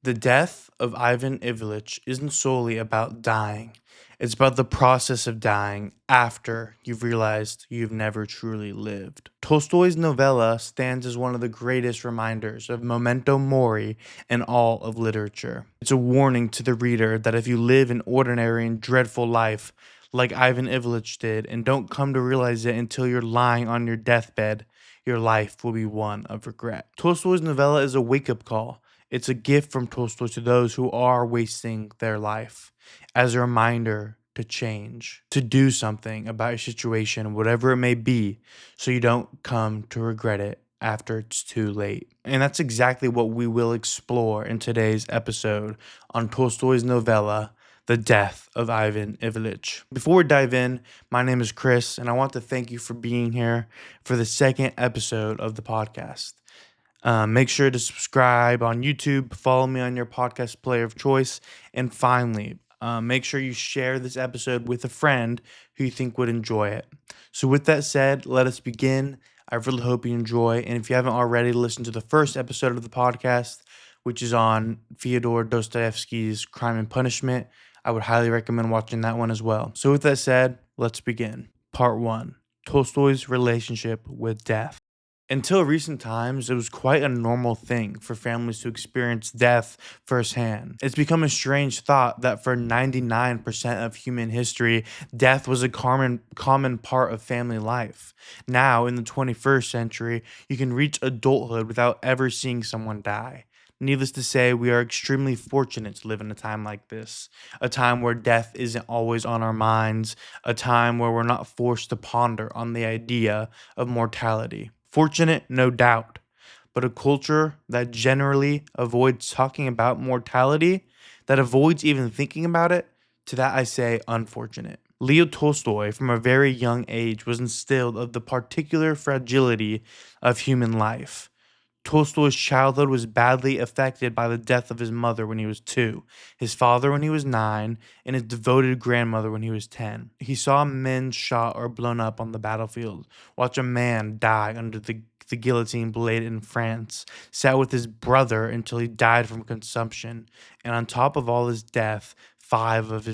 The death of Ivan Ilyich isn't solely about dying. It's about the process of dying after you've realized you've never truly lived. Tolstoy's novella stands as one of the greatest reminders of memento mori in all of literature. It's a warning to the reader that if you live an ordinary and dreadful life like Ivan Ilyich did and don't come to realize it until you're lying on your deathbed, your life will be one of regret. Tolstoy's novella is a wake-up call. It's a gift from Tolstoy to those who are wasting their life, as a reminder to change, to do something about your situation, whatever it may be, so you don't come to regret it after it's too late. And that's exactly what we will explore in today's episode on Tolstoy's novella, The Death of Ivan Ilyich. Before we dive in, my name is Chris, and I want to thank you for being here for the second episode of the podcast. Make sure to subscribe on YouTube, follow me on your podcast player of choice, and finally, make sure you share this episode with a friend who you think would enjoy it. So with that said, let us begin. I really hope you enjoy, and if you haven't already listened to the first episode of the podcast, which is on Fyodor Dostoevsky's Crime and Punishment, I would highly recommend watching that one as well. So with that said, let's begin. Part 1. Tolstoy's relationship with death. Until recent times, it was quite a normal thing for families to experience death firsthand. It's become a strange thought that for 99% of human history, death was a common part of family life. Now, in the 21st century, you can reach adulthood without ever seeing someone die. Needless to say, we are extremely fortunate to live in a time like this, a time where death isn't always on our minds, a time where we're not forced to ponder on the idea of mortality. Fortunate, no doubt, but a culture that generally avoids talking about mortality, that avoids even thinking about it, to that I say unfortunate. Leo Tolstoy, from a very young age, was instilled of the particular fragility of human life. Tolstoy's childhood was badly affected by the death of his mother when he was 2, his father when he was 9, and his devoted grandmother when he was 10. He saw men shot or blown up on the battlefield, watch a man die under the guillotine blade in France, sat with his brother until he died from consumption, and on top of all his death, five of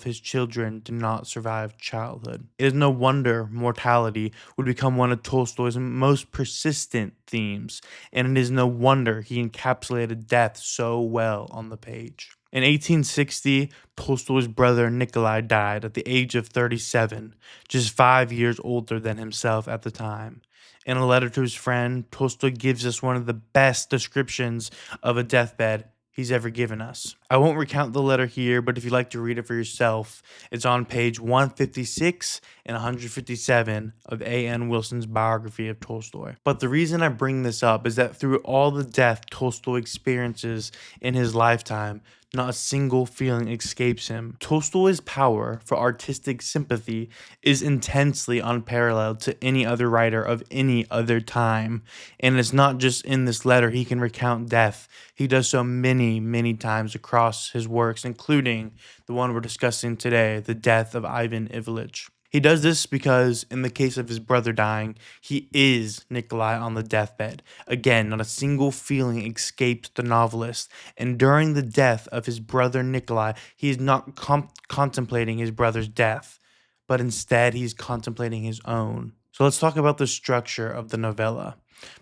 his children did not survive childhood. It is no wonder mortality would become one of Tolstoy's most persistent themes, and it is no wonder he encapsulated death so well on the page. In 1860, Tolstoy's brother Nikolai died at the age of 37, just 5 years older than himself at the time. In a letter to his friend, Tolstoy gives us one of the best descriptions of a deathbed he's ever given us. I won't recount the letter here, but if you'd like to read it for yourself, it's on page 156 and 157 of A.N. Wilson's biography of Tolstoy. But the reason I bring this up is that through all the death Tolstoy experiences in his lifetime, not a single feeling escapes him. Tolstoy's power for artistic sympathy is intensely unparalleled to any other writer of any other time. And it's not just in this letter he can recount death. He does so many, many times across his works, including the one we're discussing today, The Death of Ivan Ilyich. He does this because, in the case of his brother dying, he is Nikolai on the deathbed. Again, not a single feeling escapes the novelist, and during the death of his brother Nikolai, he is not contemplating his brother's death, but instead he's contemplating his own. So let's talk about the structure of the novella.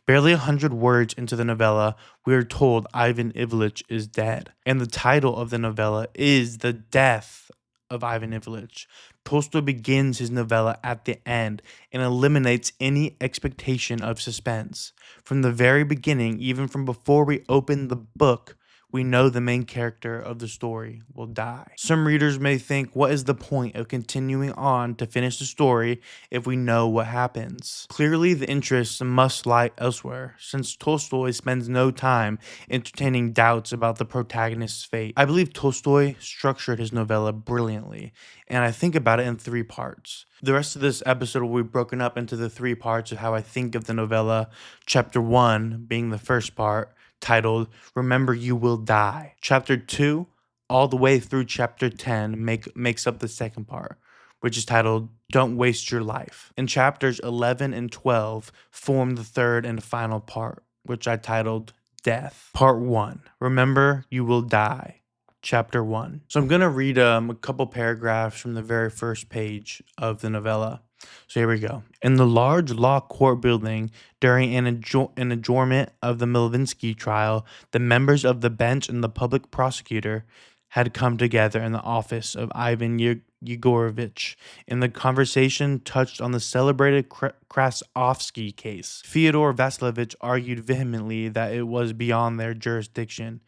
Barely 100 words into the novella, we are told Ivan Ilyich is dead, and the title of the novella is The Death of Ivan Ilyich. Tolstoy begins his novella at the end and eliminates any expectation of suspense. From the very beginning, even from before we open the book, we know the main character of the story will die. Some readers may think, what is the point of continuing on to finish the story if we know what happens? Clearly, the interest must lie elsewhere, since Tolstoy spends no time entertaining doubts about the protagonist's fate. I believe Tolstoy structured his novella brilliantly, and I think about it in 3 parts. The rest of this episode will be broken up into the 3 parts of how I think of the novella, chapter 1 being the first part, titled Remember You Will Die. Chapter 2, all the way through chapter 10, makes up the second part, which is titled Don't Waste Your Life. And chapters 11 and 12 form the third and final part, which I titled death. Part 1. Remember, you will die. Chapter 1. So I'm going to read a couple paragraphs from the very first page of the novella. So here we go. In the large law court building during an adjournment of the Milvinsky trial, the members of the bench and the public prosecutor had come together in the office of Ivan Yegorovich, and the conversation touched on the celebrated Krasovsky case. Fyodor Vasilyevich argued vehemently that it was beyond their jurisdiction.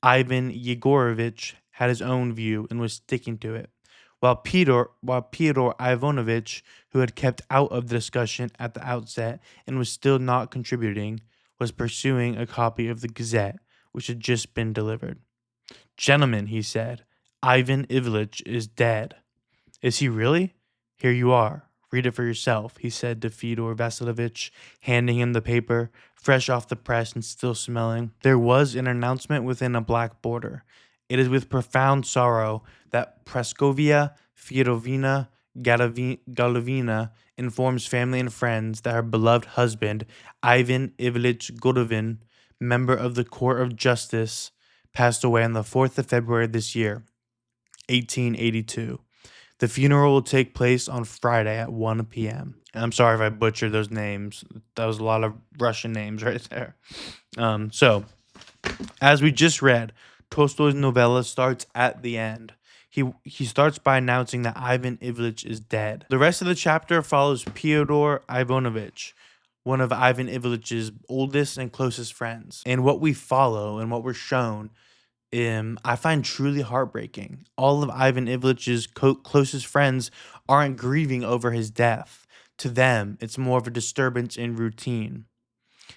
Ivan Yegorovich had his own view and was sticking to it, while Fyodor Ivanovich, who had kept out of the discussion at the outset and was still not contributing, was pursuing a copy of the Gazette, which had just been delivered. "Gentlemen," he said, "Ivan Ilyich is dead." "Is he really? Here you are. Read it for yourself," he said to Fyodor Vasilyevich, handing him the paper, fresh off the press and still smelling. There was an announcement within a black border. "It is with profound sorrow that Praskovia Fyodorovna Galovina informs family and friends that her beloved husband, Ivan Ilyich Godovin, member of the Court of Justice, passed away on the 4th of February this year, 1882. The funeral will take place on Friday at 1 p.m. And I'm sorry if I butchered those names. That was a lot of Russian names right there. So, as we just read, Tolstoy's novella starts at the end. He starts by announcing that Ivan Ilyich is dead. The rest of the chapter follows Fyodor Ivanovich, one of Ivan Ilyич's oldest and closest friends. And what we follow and what we're shown, I find truly heartbreaking. All of Ivan Ilyич's closest friends aren't grieving over his death. To them, it's more of a disturbance in routine.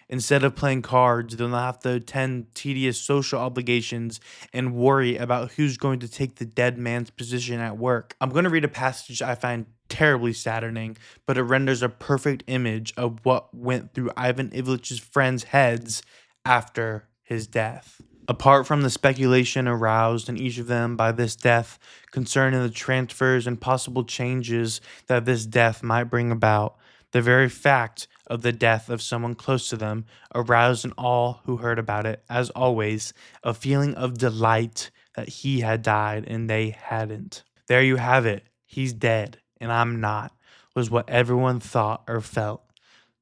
Instead of playing cards, they'll have to attend tedious social obligations and worry about who's going to take the dead man's position at work. I'm going to read a passage I find terribly saddening, but it renders a perfect image of what went through Ivan Ilyич's friends' heads after his death. Apart from the speculation aroused in each of them by this death concerning the transfers and possible changes that this death might bring about, the very fact of the death of someone close to them aroused in all who heard about it, as always, a feeling of delight that he had died and they hadn't. There you have it. He's dead, and I'm not, was what everyone thought or felt.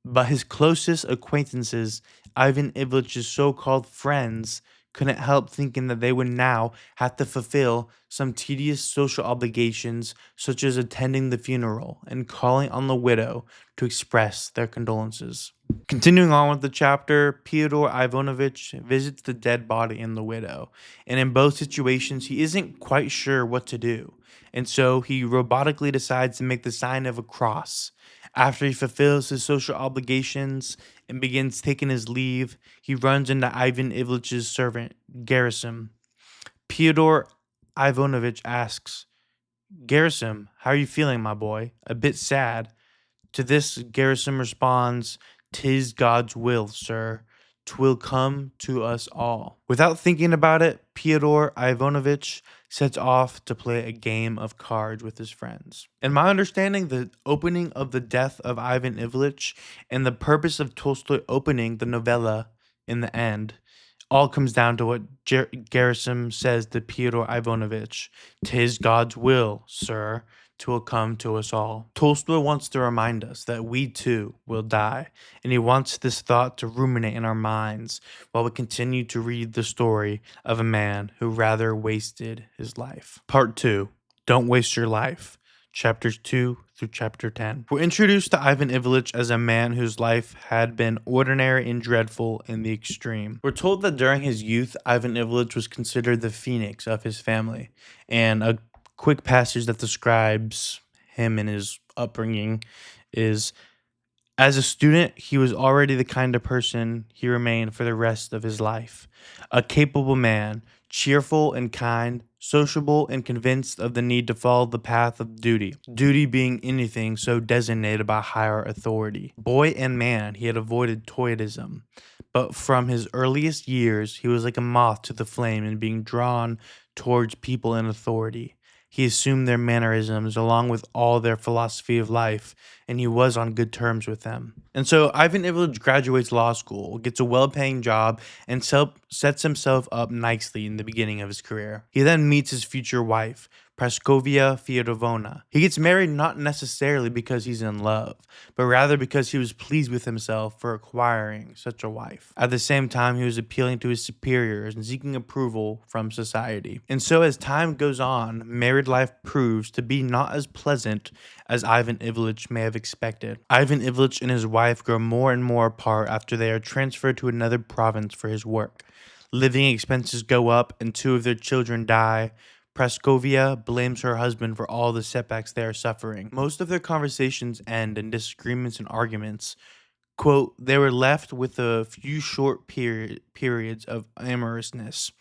But his closest acquaintances, Ivan Ilyич's so-called friends, couldn't help thinking that they would now have to fulfill some tedious social obligations, such as attending the funeral and calling on the widow to express their condolences. Continuing on with the chapter, Fyodor Ivanovich visits the dead body and the widow, and in both situations he isn't quite sure what to do, and so he robotically decides to make the sign of a cross. After he fulfills his social obligations and begins taking his leave, he runs into Ivan Ilyич's servant, Gerasim. Fyodor Ivanovich asks, "Gerasim, how are you feeling, my boy? A bit sad." To this, Gerasim responds, "'Tis God's will, sir. 'Twill come to us all." Without thinking about it, Fyodor Ivanovich sets off to play a game of cards with his friends. In my understanding, the opening of the death of Ivan Ilyich and the purpose of Tolstoy opening the novella in the end all comes down to what Gerasim says to Fyodor Ivanovich. "'Tis God's will, sir. 'Twill come to us all." Tolstoy wants to remind us that we too will die, and he wants this thought to ruminate in our minds while we continue to read the story of a man who rather wasted his life. Part 2. Don't Waste Your Life. Chapters 2 through chapter 10. We're introduced to Ivan Ilyich as a man whose life had been ordinary and dreadful in the extreme. We're told that during his youth, Ivan Ilyich was considered the phoenix of his family, and a quick passage that describes him and his upbringing is, as a student, he was already the kind of person he remained for the rest of his life. A capable man, cheerful and kind, sociable and convinced of the need to follow the path of duty, duty being anything so designated by higher authority. Boy and man, he had avoided toyism, but from his earliest years, he was like a moth to the flame and being drawn towards people in authority. He assumed their mannerisms along with all their philosophy of life, and he was on good terms with them. And so Ivan Ilyich graduates law school, gets a well paying job, and sets himself up nicely in the beginning of his career. He then meets his future wife, Praskovia Fyodorovna. He gets married not necessarily because he's in love, but rather because he was pleased with himself for acquiring such a wife. At the same time, he was appealing to his superiors and seeking approval from society. And so, as time goes on, married life proves to be not as pleasant as Ivan Ilyich may have expected. Ivan Ilyich and his wife grow more and more apart after they are transferred to another province for his work. Living expenses go up, and two of their children die. Praskovia blames her husband for all the setbacks they are suffering. Most of their conversations end in disagreements and arguments. Quote, they were left with a few short periods of amorousness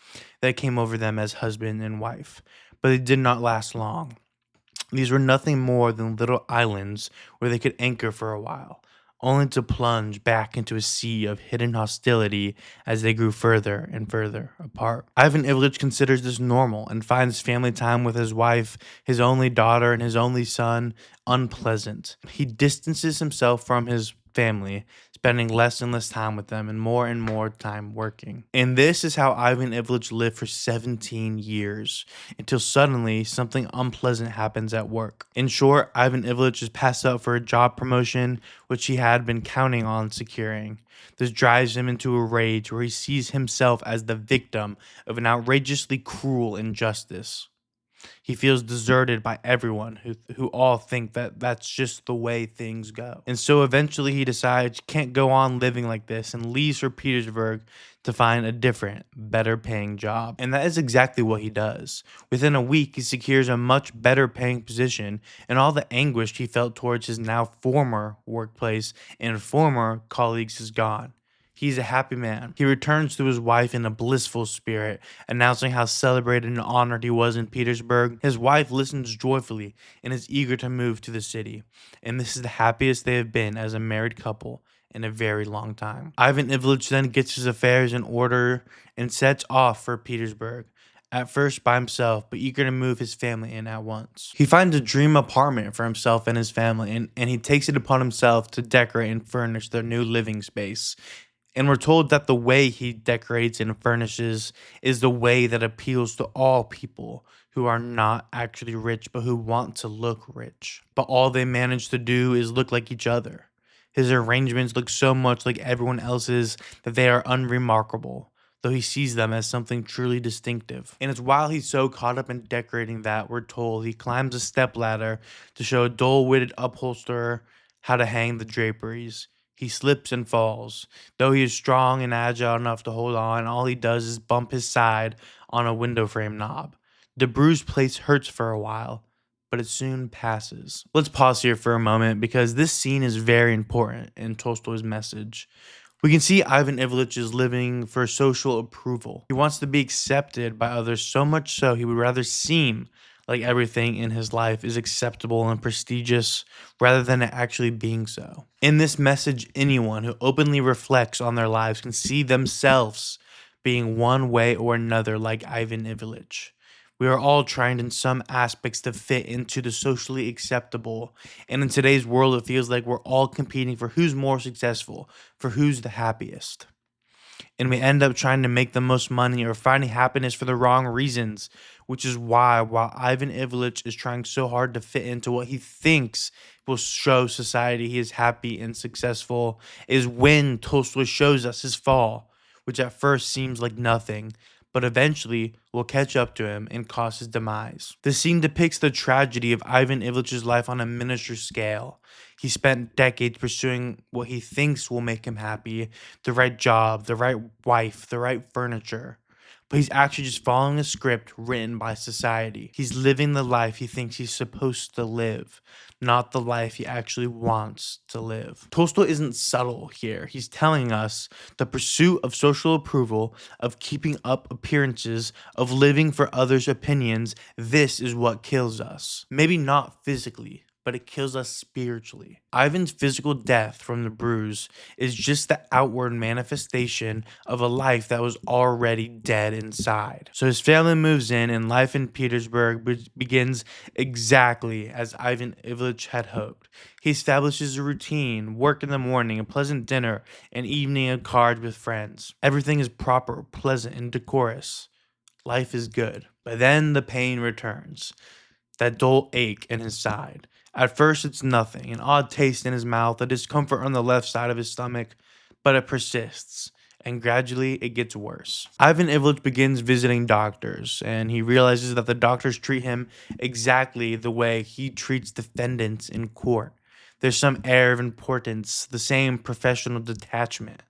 that came over them as husband and wife, but it did not last long. These were nothing more than little islands where they could anchor for a while, only to plunge back into a sea of hidden hostility as they grew further and further apart. Ivan Ilyich considers this normal and finds family time with his wife, his only daughter, and his only son unpleasant. He distances himself from his family, spending less and less time with them and more time working. And this is how Ivan Ilyich lived for 17 years, until suddenly something unpleasant happens at work. In short, Ivan Ilyich is passed up for a job promotion which he had been counting on securing. This drives him into a rage where he sees himself as the victim of an outrageously cruel injustice. He feels deserted by everyone who all think that that's just the way things go. And so eventually he decides he can't go on living like this and leaves for Petersburg to find a different, better paying job. And that is exactly what he does. Within a week, he secures a much better paying position, and all the anguish he felt towards his now former workplace and former colleagues is gone. He's a happy man. He returns to his wife in a blissful spirit, announcing how celebrated and honored he was in Petersburg. His wife listens joyfully and is eager to move to the city, and this is the happiest they have been as a married couple in a very long time. Ivan Ilyich then gets his affairs in order and sets off for Petersburg. At first by himself, but eager to move his family in at once. He finds a dream apartment for himself and his family, and he takes it upon himself to decorate and furnish their new living space. And we're told that the way he decorates and furnishes is the way that appeals to all people who are not actually rich but who want to look rich. But all they manage to do is look like each other. His arrangements look so much like everyone else's that they are unremarkable, though he sees them as something truly distinctive. And it's while he's so caught up in decorating that we're told he climbs a stepladder to show a dull-witted upholsterer how to hang the draperies. He slips and falls. Though he is strong and agile enough to hold on, all he does is bump his side on a window frame knob. The bruised place hurts for a while, but it soon passes. Let's pause here for a moment because this scene is very important in Tolstoy's message. We can see Ivan Ilyich is living for social approval. He wants to be accepted by others so much so he would rather seem like everything in his life is acceptable and prestigious rather than it actually being so. In this message, anyone who openly reflects on their lives can see themselves being one way or another like Ivan Ilyich. We are all trying in some aspects to fit into the socially acceptable, and in today's world it feels like we're all competing for who's more successful, for who's the happiest. And we end up trying to make the most money or finding happiness for the wrong reasons, which is why, while Ivan Ilyich is trying so hard to fit into what he thinks will show society he is happy and successful, is when Tolstoy shows us his fall, which at first seems like nothing, but eventually will catch up to him and cause his demise. The scene depicts the tragedy of Ivan Ilyич's life on a miniature scale. He spent decades pursuing what he thinks will make him happy, the right job, the right wife, the right furniture. But he's actually just following a script written by society. He's living the life he thinks he's supposed to live, not the life he actually wants to live. Tolstoy isn't subtle here. He's telling us the pursuit of social approval, of keeping up appearances, of living for others' opinions, this is what kills us. Maybe not physically, but it kills us spiritually. Ivan's physical death from the bruise is just the outward manifestation of a life that was already dead inside. So his family moves in, and life in Petersburg begins exactly as Ivan Ilyich had hoped. He establishes a routine, work in the morning, a pleasant dinner, an evening of cards with friends. Everything is proper, pleasant, and decorous. Life is good. But then the pain returns, that dull ache in his side. At first, it's nothing, an odd taste in his mouth, a discomfort on the left side of his stomach, but it persists, and gradually it gets worse. Ivan Ilyich begins visiting doctors, and he realizes that the doctors treat him exactly the way he treats defendants in court. There's some air of importance, the same professional detachment.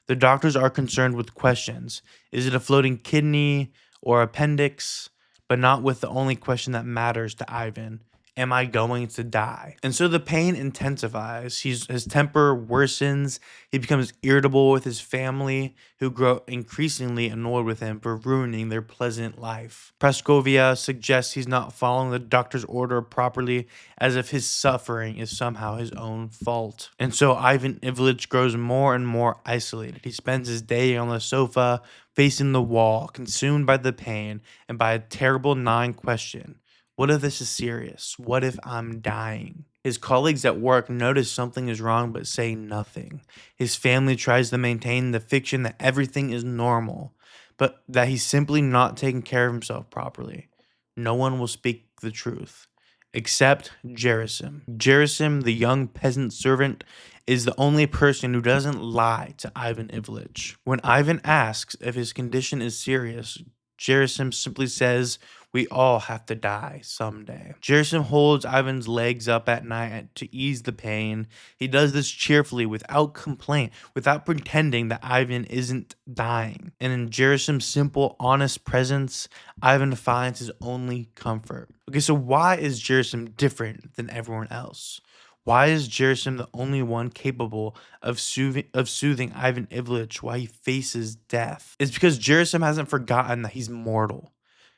The doctors are concerned with questions. Is it a floating kidney or appendix? But not with the only question that matters to Ivan. Am I going to die? And so the pain intensifies. His temper worsens. He becomes irritable with his family, who grow increasingly annoyed with him for ruining their pleasant life. Praskovia suggests he's not following the doctor's order properly, as if his suffering is somehow his own fault. And so Ivan Ilyich grows more and more isolated. He spends his day on the sofa, facing the wall, consumed by the pain and by a terrible gnawing question. What if this is serious? What if I'm dying? His colleagues at work notice something is wrong but say nothing. His family tries to maintain the fiction that everything is normal, but that he's simply not taking care of himself properly. No one will speak the truth, except Gerasim. Gerasim, the young peasant servant, is the only person who doesn't lie to Ivan Ilyich. When Ivan asks if his condition is serious, Gerasim simply says, "We all have to die someday." Gerasim holds Ivan's legs up at night to ease the pain. He does this cheerfully, without complaint, without pretending that Ivan isn't dying. And in Gerasim's simple, honest presence, Ivan finds his only comfort. Okay, so why is Gerasim different than everyone else? Why is Gerasim the only one capable of soothing Ivan Ilyich while he faces death? It's because Gerasim hasn't forgotten that he's mortal.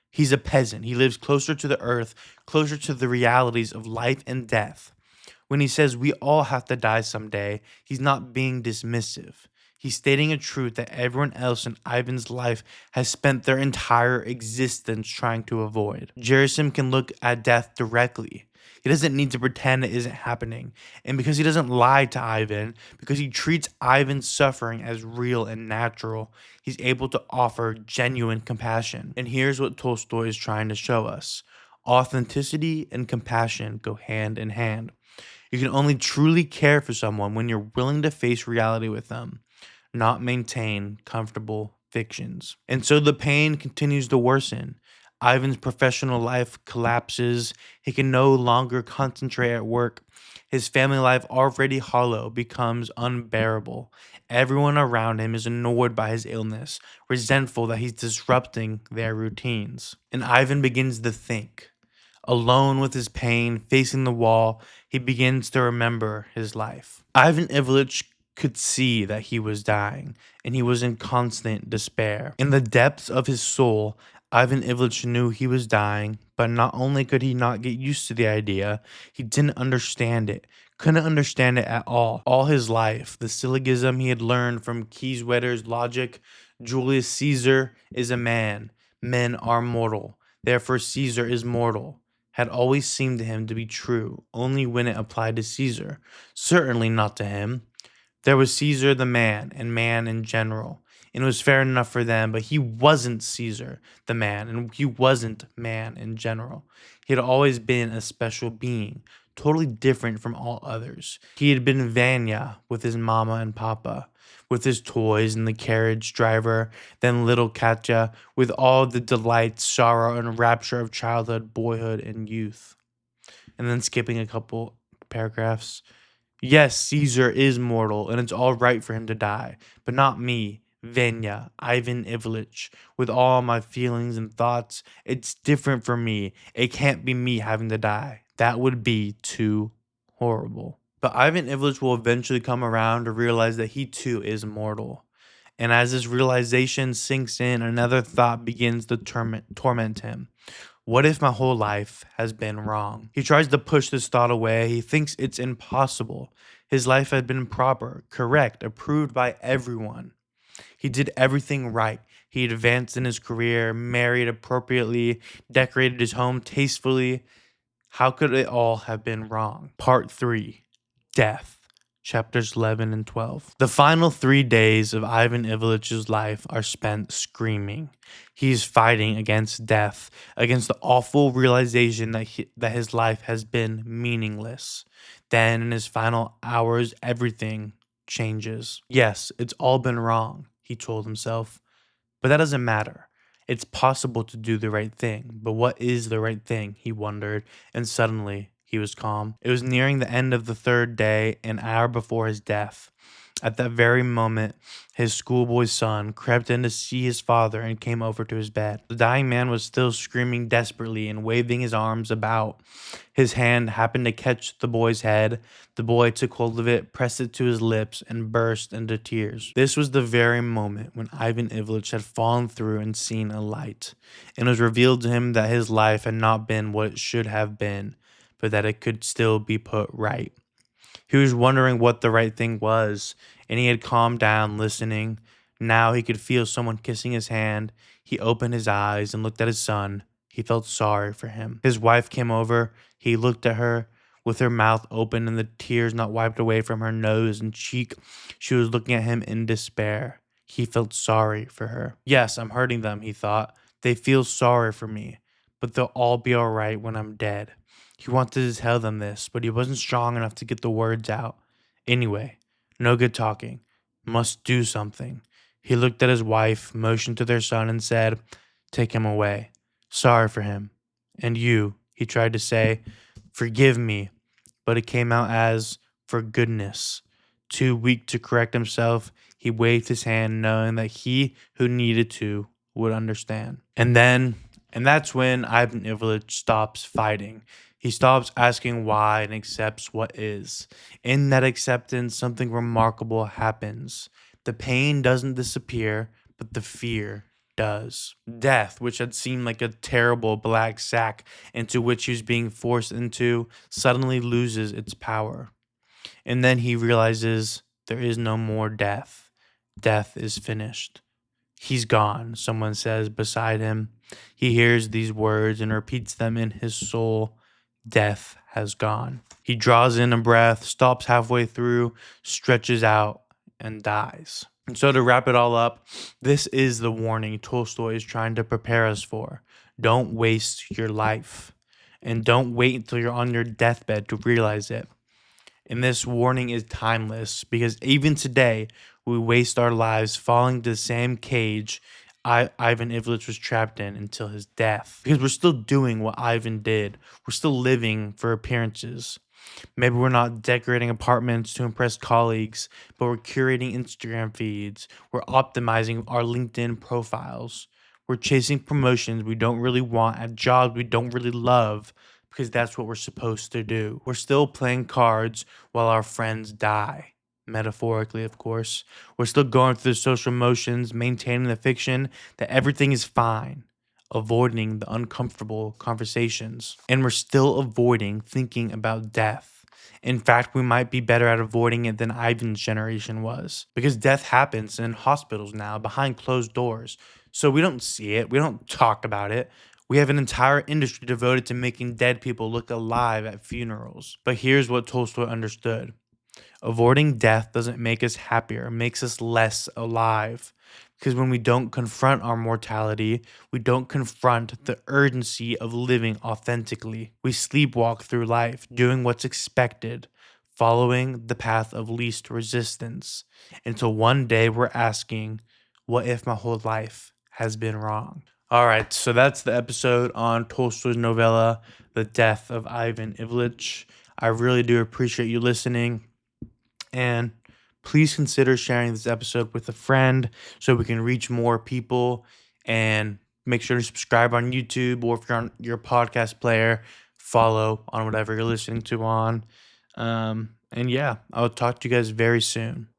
He's a peasant. He lives closer to the earth, closer to the realities of life and death. When he says we all have to die someday, he's not being dismissive. He's stating a truth that everyone else in Ivan's life has spent their entire existence trying to avoid. Gerasim can look at death directly. He doesn't need to pretend it isn't happening. And because he doesn't lie to Ivan, because he treats Ivan's suffering as real and natural, he's able to offer genuine compassion. And here's what Tolstoy is trying to show us: authenticity and compassion go hand in hand. You can only truly care for someone when you're willing to face reality with them, not maintain comfortable fictions. And so the pain continues to worsen. Ivan's professional life collapses. He can no longer concentrate at work. His family life, already hollow, becomes unbearable. Everyone around him is annoyed by his illness, resentful that he's disrupting their routines. And Ivan begins to think. Alone with his pain, facing the wall, he begins to remember his life. Ivan Ilyich could see that he was dying, and he was in constant despair. In the depths of his soul, Ivan Ilyich knew he was dying, but not only could he not get used to the idea, he didn't understand it. Couldn't understand it at all. All his life, the syllogism he had learned from Kieswetter's logic, Julius Caesar is a man, men are mortal, therefore Caesar is mortal, had always seemed to him to be true only when it applied to Caesar, certainly not to him. There was Caesar the man, and man in general, and it was fair enough for them, but he wasn't Caesar the man, and he wasn't man in general. He had always been a special being, totally different from all others. He had been Vanya with his mama and papa, with his toys and the carriage driver, then little Katya, with all the delights, sorrow, and rapture of childhood, boyhood, and youth. And then skipping a couple paragraphs. Yes, Caesar is mortal, and it's all right for him to die, but not me, Venya, Ivan Ilyich, with all my feelings and thoughts. It's different for me. It can't be me having to die. That would be too horrible. But Ivan Ilyich will eventually come around to realize that he too is mortal. And as this realization sinks in, another thought begins to torment him. What if my whole life has been wrong? He tries to push this thought away. He thinks it's impossible. His life had been proper, correct, approved by everyone. He did everything right. He advanced in his career, married appropriately, decorated his home tastefully. How could it all have been wrong? Part 3, Death. Chapters 11 and 12. The final 3 days of Ivan Ilyich's life are spent screaming. He is fighting against death, against the awful realization that his life has been meaningless. Then, in his final hours, everything changes. Yes, it's all been wrong, he told himself. But that doesn't matter. It's possible to do the right thing. But what is the right thing? He wondered, and suddenly he was calm. It was nearing the end of the third day, an hour before his death. At that very moment, his schoolboy son crept in to see his father and came over to his bed. The dying man was still screaming desperately and waving his arms about. His hand happened to catch the boy's head. The boy took hold of it, pressed it to his lips, and burst into tears. This was the very moment when Ivan Ilyich had fallen through and seen a light, and it was revealed to him that his life had not been what it should have been, but that it could still be put right. He was wondering what the right thing was, and he had calmed down, listening. Now he could feel someone kissing his hand. He opened his eyes and looked at his son. He felt sorry for him. His wife came over. He looked at her with her mouth open and the tears not wiped away from her nose and cheek. She was looking at him in despair. He felt sorry for her. Yes, I'm hurting them, he thought. They feel sorry for me, but they'll all be all right when I'm dead. He wanted to tell them this, but he wasn't strong enough to get the words out. Anyway, no good talking. Must do something. He looked at his wife, motioned to their son, and said, "Take him away. Sorry for him. And you," he tried to say, "forgive me," but it came out as, "for goodness." Too weak to correct himself, he waved his hand, knowing that he who needed to would understand. And that's when Ivan Ilyich stops fighting. He stops asking why and accepts what is. In that acceptance, something remarkable happens. The pain doesn't disappear, but the fear does. Death, which had seemed like a terrible black sack into which he was being forced into, suddenly loses its power. And then he realizes there is no more death. Death is finished. "He's gone," someone says beside him. He hears these words and repeats them in his soul. Death has gone. He draws in a breath, stops halfway through, stretches out, and dies. And so to wrap it all up, this is the warning Tolstoy is trying to prepare us for. Don't waste your life. And don't wait until you're on your deathbed to realize it. And this warning is timeless because even today, we waste our lives falling into the same cage Ivan Ilyich was trapped in until his death. Because we're still doing what Ivan did. We're still living for appearances. Maybe we're not decorating apartments to impress colleagues, but we're curating Instagram feeds. We're optimizing our LinkedIn profiles. We're chasing promotions we don't really want at jobs we don't really love because that's what we're supposed to do. We're still playing cards while our friends die. Metaphorically, of course. We're still going through the social motions, maintaining the fiction that everything is fine, avoiding the uncomfortable conversations. And we're still avoiding thinking about death. In fact, we might be better at avoiding it than Ivan's generation was. Because death happens in hospitals now, behind closed doors. So we don't see it, we don't talk about it. We have an entire industry devoted to making dead people look alive at funerals. But here's what Tolstoy understood. Avoiding death doesn't make us happier, it makes us less alive. Because when we don't confront our mortality, we don't confront the urgency of living authentically. We sleepwalk through life, doing what's expected, following the path of least resistance, until one day we're asking, what if my whole life has been wrong? All right, so that's the episode on Tolstoy's novella, The Death of Ivan Ilyich. I really do appreciate you listening. And please consider sharing this episode with a friend so we can reach more people. And make sure to subscribe on YouTube, or if you're on your podcast player, follow on whatever you're listening to on. And yeah, I'll talk to you guys very soon.